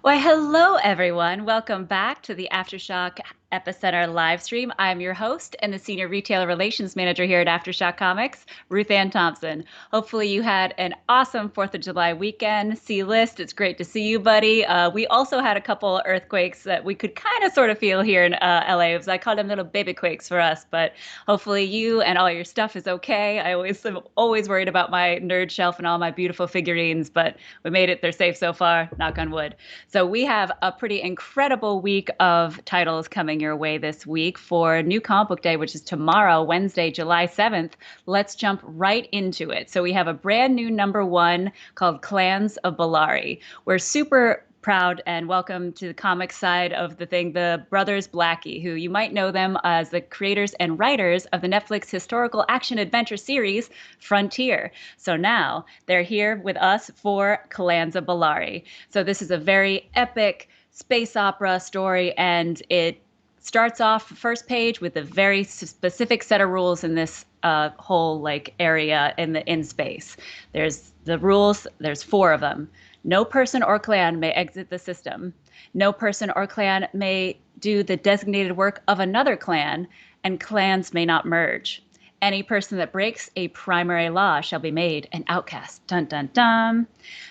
Why, hello everyone. Welcome back to the AfterShock EpiCenter live stream. I'm your host and the Senior Retail Relations Manager here at AfterShock Comics, RuthAnn Thompson. Hopefully you had an awesome 4th of July weekend. C-List, it's great to see you, buddy. We also had a couple earthquakes that we could kind of sort of feel here in LA. I call them little baby quakes for us, but hopefully you and all your stuff is okay. I'm always worried about my nerd shelf and all my beautiful figurines, but we made it. They're safe so far, knock on wood. So we have a pretty incredible week of titles coming your way this week for New Comic Book Day, which is tomorrow, Wednesday, July 7th. Let's jump right into it. So we have a brand new #1 called Clans of BELARI. We're super proud and welcome to the comic side of the thing, the brothers Blackie, who you might know them as the creators and writers of the Netflix historical action adventure series Frontier. So now they're here with us for Clans of BELARI. So this is a very epic space opera story, and it starts off first page with a very specific set of rules in this whole like area in space. There's the rules, there's 4 of them. No person or clan may exit the system. No person or clan may do the designated work of another clan, and clans may not merge. Any person that breaks a primary law shall be made an outcast. Dun, dun, dun.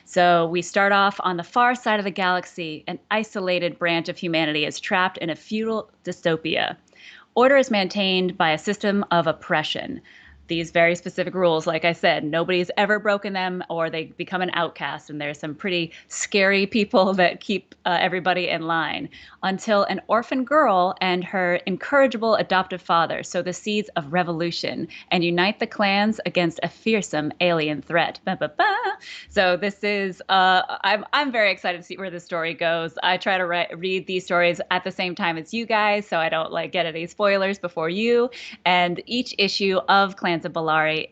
So we start off on the far side of the galaxy. An isolated branch of humanity is trapped in a feudal dystopia. Order is maintained by a system of oppression. These very specific rules, like I said, nobody's ever broken them or they become an outcast. And there's some pretty scary people that keep everybody in line until an orphan girl and her incorrigible adoptive father sow the seeds of revolution and unite the clans against a fearsome alien threat. Ba, ba, ba. So this is, I'm very excited to see where this story goes. I try to read these stories at the same time as you guys, so I don't like get any spoilers before you. And each issue of Clans of BELARI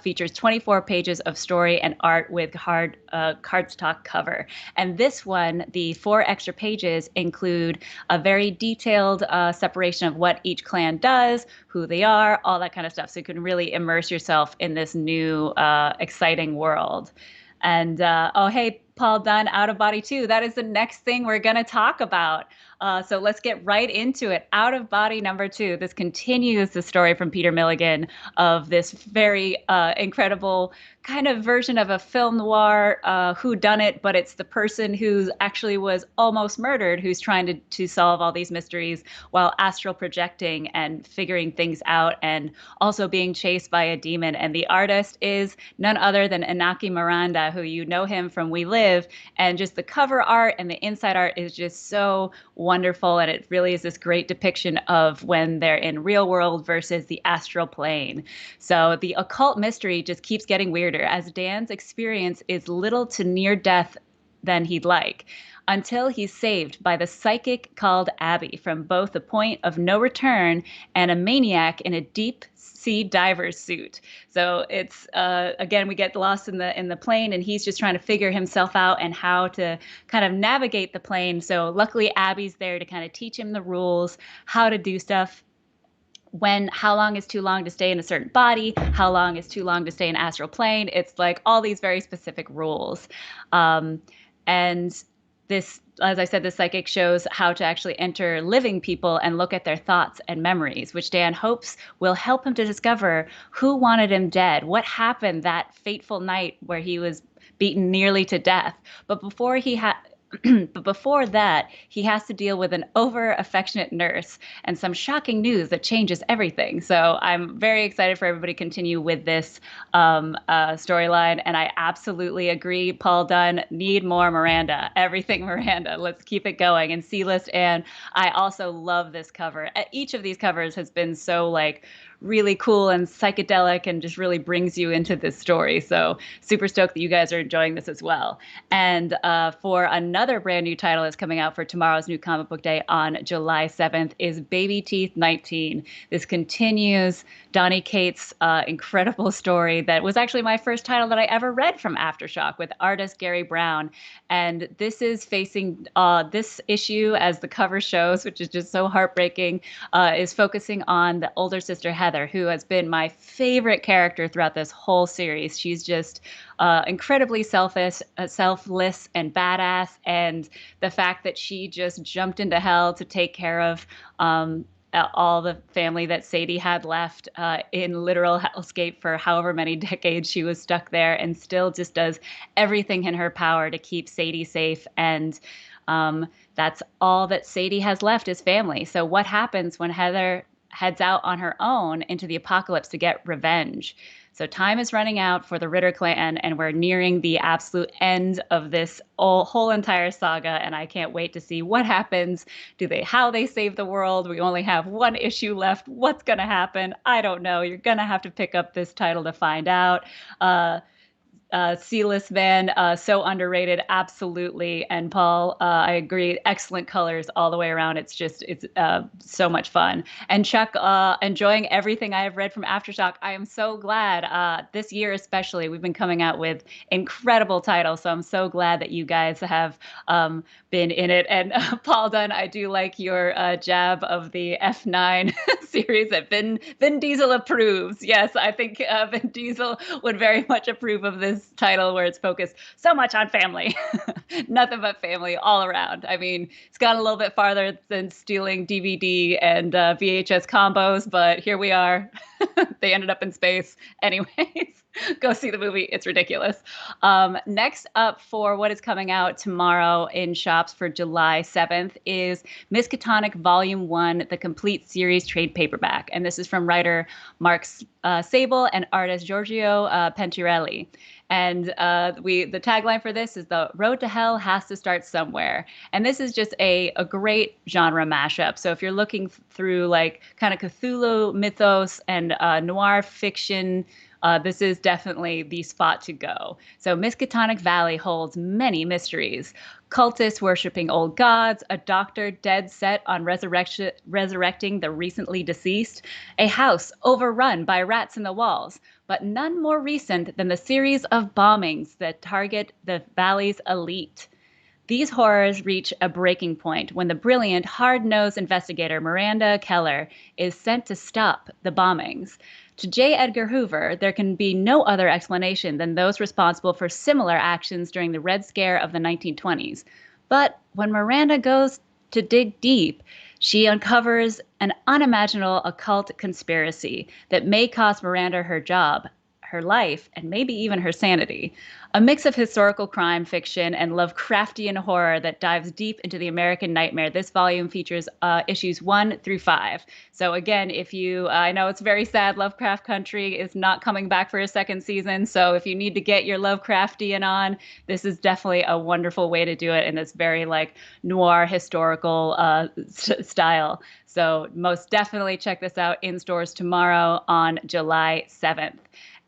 features 24 pages of story and art with cardstock cover. And this one, the 4 extra pages include a very detailed separation of what each clan does, who they are, all that kind of stuff. So you can really immerse yourself in this new exciting world. And oh, hey, Paul Dunn, Out of Body 2. That is the next thing we're going to talk about. So let's get right into it. Out of Body #2. This continues the story from Peter Milligan of this very incredible kind of version of a film noir whodunit, but it's the person who actually was almost murdered who's trying to solve all these mysteries while astral projecting and figuring things out and also being chased by a demon. And the artist is none other than Inaki Miranda, who you know him from We Live. And just the cover art and the inside art is just so wonderful. And it really is this great depiction of when they're in real world versus the astral plane. So the occult mystery just keeps getting weirder as Dan's experience is little to near death than he'd like, until he's saved by the psychic called Abby from both the point of no return and a maniac in a deep sea diver's suit. So it's again, we get lost in the plane, and he's just trying to figure himself out and how to kind of navigate the plane. So luckily Abby's there to kind of teach him the rules, how to do stuff, how long is too long to stay in a certain body, how long is too long to stay in astral plane. It's like all these very specific rules. And this, as I said, the psychic shows how to actually enter living people and look at their thoughts and memories, which Dan hopes will help him to discover who wanted him dead, what happened that fateful night where he was beaten nearly to death. But before that, he has to deal with an over-affectionate nurse and some shocking news that changes everything. So I'm very excited for everybody to continue with this storyline. And I absolutely agree, Paul Dunn, need more Miranda. Everything Miranda. Let's keep it going. And C-List, and I also love this cover. Each of these covers has been so like really cool and psychedelic and just really brings you into this story. So super stoked that you guys are enjoying this as well. And for another brand new title that's coming out for tomorrow's New Comic Book Day on July 7th is Baby Teeth 19. This continues Donny Cates' incredible story that was actually my first title that I ever read from AfterShock with artist Gary Brown. And this is facing this issue, as the cover shows, which is just so heartbreaking, is focusing on the older sister Heather, who has been my favorite character throughout this whole series. She's just incredibly selfless and badass. And the fact that she just jumped into hell to take care of all the family that Sadie had left in literal hellscape for however many decades she was stuck there, and still just does everything in her power to keep Sadie safe. And that's all that Sadie has left is family. So what happens when Heather heads out on her own into the apocalypse to get revenge? So time is running out for the Ritter clan, and we're nearing the absolute end of this whole entire saga. And I can't wait to see what happens. How they save the world? We only have one issue left. What's going to happen? I don't know. You're going to have to pick up this title to find out. C-list man, so underrated, absolutely. And Paul, I agree, excellent colors all the way around. It's so much fun. And Chuck, enjoying everything I have read from AfterShock. I am so glad this year especially we've been coming out with incredible titles. So I'm so glad that you guys have been in it. And Paul Dunn, I do like your jab of the F9 series that Vin Diesel approves. Yes, I think Vin Diesel would very much approve of this title where it's focused so much on family. Nothing but family all around. I mean, it's gone a little bit farther than stealing DVD and VHS combos, but here we are. They ended up in space. Anyways, go see the movie. It's ridiculous. Next up for what is coming out tomorrow in shops for July 7th is Miskatonic Volume 1, the complete series trade paperback. And this is from writer Mark Sable and artist Giorgio Pentirelli. And the tagline for this is "The road to hell has to start somewhere." And this is just a great genre mashup. So if you're looking through like kind of Cthulhu mythos and noir fiction, this is definitely the spot to go. So Miskatonic Valley holds many mysteries. Cultists worshiping old gods, a doctor dead set on resurrecting the recently deceased, a house overrun by rats in the walls, but none more recent than the series of bombings that target the valley's elite. These horrors reach a breaking point when the brilliant, hard-nosed investigator Miranda Keller is sent to stop the bombings. To J. Edgar Hoover, there can be no other explanation than those responsible for similar actions during the Red Scare of the 1920s. But when Miranda goes to dig deep, she uncovers an unimaginable occult conspiracy that may cost Miranda her job, her life, and maybe even her sanity. A mix of historical crime fiction and Lovecraftian horror that dives deep into the American nightmare. This volume features issues 1 through 5. So again, I know it's very sad, Lovecraft Country is not coming back for a second season. So if you need to get your Lovecraftian on, this is definitely a wonderful way to do it in this very like noir historical style. So most definitely check this out in stores tomorrow on July 7th.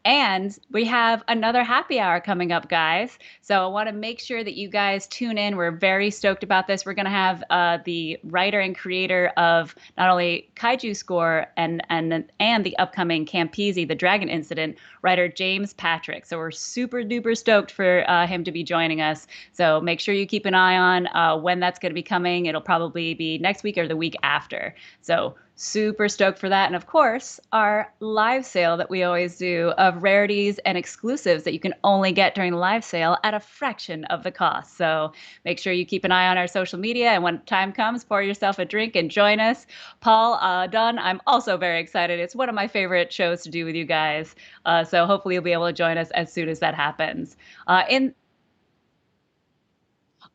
And we have another happy hour coming up, guys. So I want to make sure that you guys tune in. We're very stoked about this. We're going to have the writer and creator of not only Kaiju Score and the upcoming Campisi, the Dragon Incident, writer James Patrick. So we're super duper stoked for him to be joining us. So make sure you keep an eye on when that's going to be coming. It'll probably be next week or the week after. So super stoked for that. And of course, our live sale that we always do of rarities and exclusives that you can only get during the live sale at a fraction of the cost. So make sure you keep an eye on our social media. And when time comes, pour yourself a drink and join us. Paul Dunn, I'm also very excited. It's one of my favorite shows to do with you guys. So hopefully you'll be able to join us as soon as that happens.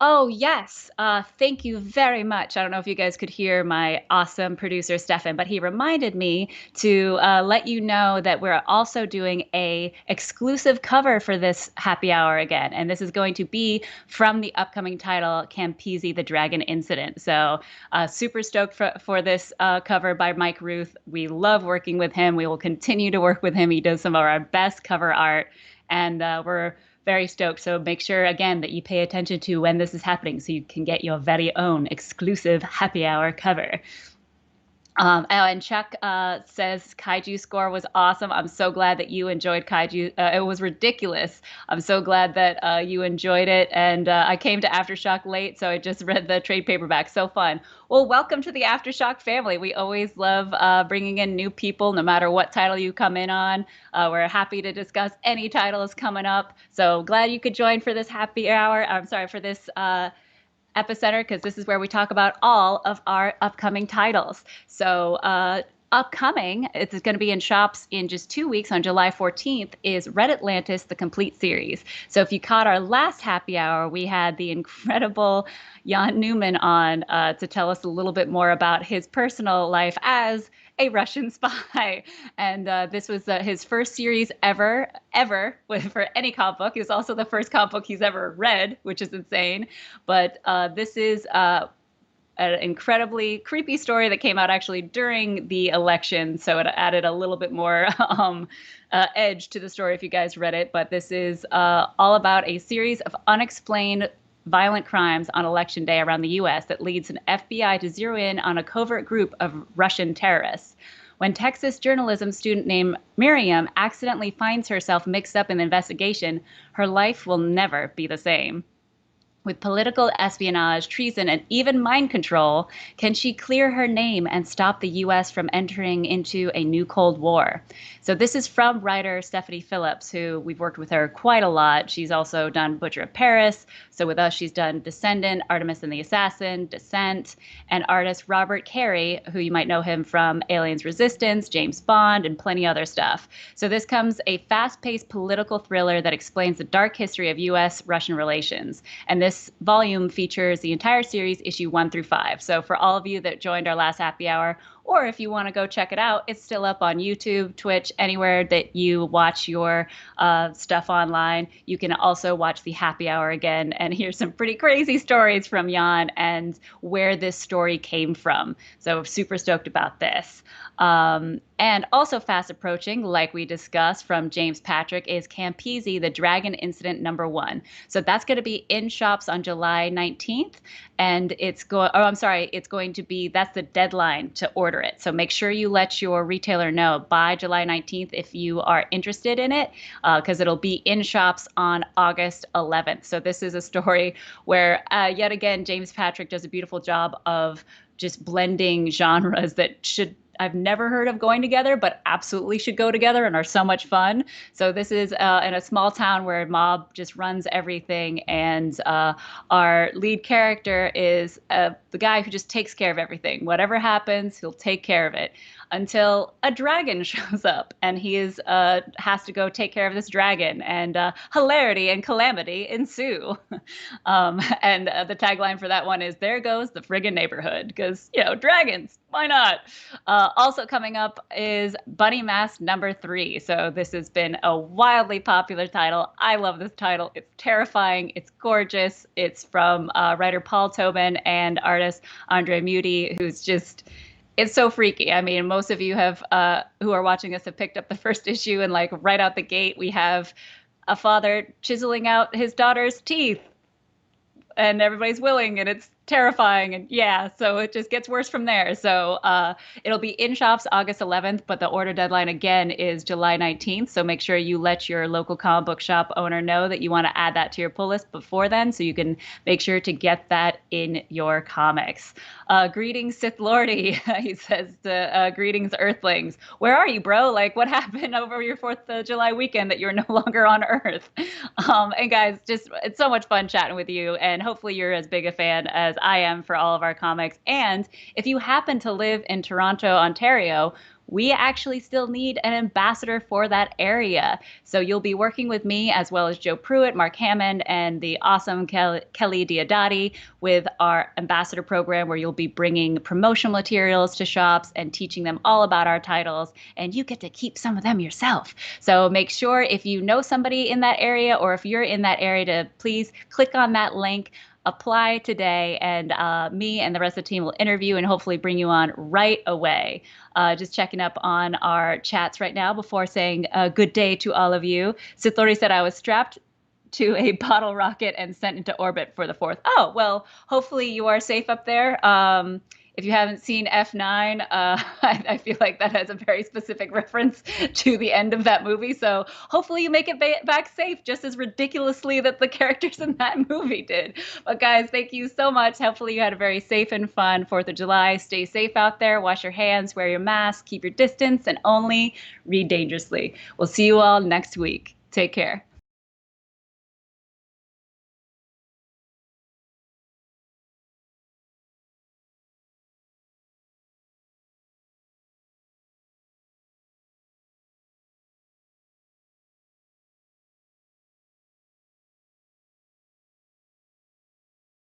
Oh, yes. Thank you very much. I don't know if you guys could hear my awesome producer, Stefan, but he reminded me to let you know that we're also doing a exclusive cover for this happy hour again. And this is going to be from the upcoming title, Campisi, the Dragon Incident. So super stoked for this cover by Mike Ruth. We love working with him. We will continue to work with him. He does some of our best cover art. And we're very stoked. So make sure, again, that you pay attention to when this is happening so you can get your very own exclusive happy hour cover. And Chuck says Kaiju score was awesome. I'm so glad that you enjoyed Kaiju. It was ridiculous. I'm so glad that you enjoyed it. And I came to Aftershock late, so I just read the trade paperback. So fun. Well, welcome to the Aftershock family. We always love bringing in new people, no matter what title you come in on. We're happy to discuss any titles coming up. So glad you could join for this happy hour. I'm sorry, for this EpiCenter, because this is where we talk about all of our upcoming titles. So upcoming, it's going to be in shops in just 2 weeks on July 14th, is Red Atlantis, the complete series. So if you caught our last happy hour, we had the incredible Jan Newman on to tell us a little bit more about his personal life as a Russian spy. And this was his first series ever for any comic book. It was also the first comic book he's ever read, which is insane. But this is an incredibly creepy story that came out actually during the election. So it added a little bit more edge to the story if you guys read it. But this is all about a series of unexplained violent crimes on election day around the U.S. that leads an FBI to zero in on a covert group of Russian terrorists. When Texas journalism student named Miriam accidentally finds herself mixed up in the investigation, her life will never be the same. With political espionage, treason, and even mind control, can she clear her name and stop the U.S. from entering into a new Cold War? So this is from writer Stephanie Phillips, who we've worked with her quite a lot. She's also done Butcher of Paris. So with us, she's done Descendant, Artemis and the Assassin, Descent, and artist Robert Carey, who you might know him from Aliens Resistance, James Bond, and plenty other stuff. So this comes a fast-paced political thriller that explains the dark history of U.S.-Russian relations. And this volume features the entire series, issue 1 through 5. So for all of you that joined our last happy hour, or if you want to go check it out, it's still up on YouTube, Twitch, anywhere that you watch your stuff online. You can also watch the happy hour again and hear some pretty crazy stories from Jan and where this story came from. So super stoked about this. And also fast approaching, like we discussed from James Patrick, is CAMPISI, the Dragon Incident #1. So that's going to be in shops on July 19th. And it's going to be, that's the deadline to order it. So make sure you let your retailer know by July 19th if you are interested in it, because it'll be in shops on August 11th. So this is a story where, yet again, James Patrick does a beautiful job of just blending genres that I've never heard of going together, but absolutely should go together and are so much fun. So this is in a small town where a mob just runs everything. And our lead character is the guy who just takes care of everything. Whatever happens, he'll take care of it until a dragon shows up, and he has to go take care of this dragon, and hilarity and calamity ensue. And the tagline for that one is, "There goes the friggin' neighborhood," because, dragons, why not? Also coming up is Bunny Mask #3. So this has been a wildly popular title. I love this title. It's terrifying. It's gorgeous. It's from writer Paul Tobin and artist Andre Muti, who's just... It's so freaky. I mean, most of you who are watching us have picked up the first issue, and like right out the gate, we have a father chiseling out his daughter's teeth, and everybody's willing, and it's terrifying. And yeah, so it just gets worse from there. So it'll be in shops August 11th, but the order deadline again is July 19th. So make sure you let your local comic book shop owner know that you want to add that to your pull list before then, so you can make sure to get that in your comics. Greetings, Sith Lordy. He says, greetings, Earthlings. Where are you, bro? Like, what happened over your 4th of July weekend that you're no longer on Earth? And guys, it's so much fun chatting with you. And hopefully you're as big a fan as I am for all of our comics. And if you happen to live in Toronto, Ontario, we actually still need an ambassador for that area. So you'll be working with me as well as Joe Pruitt, Mark Hammond, and the awesome Kelly Diodati with our ambassador program, where you'll be bringing promotional materials to shops and teaching them all about our titles. And you get to keep some of them yourself. So make sure, if you know somebody in that area, or if you're in that area, to please click on that link. Apply today, and me and the rest of the team will interview and hopefully bring you on right away. Just checking up on our chats right now before saying good day to all of you. Sith Lordy said I was strapped to a bottle rocket and sent into orbit for the 4th. Oh, well, hopefully you are safe up there. If you haven't seen F9, I feel like that has a very specific reference to the end of that movie. So hopefully you make it back safe, just as ridiculously that the characters in that movie did. But guys, thank you so much. Hopefully you had a very safe and fun 4th of July. Stay safe out there. Wash your hands, wear your mask, keep your distance, and only read dangerously. We'll see you all next week. Take care.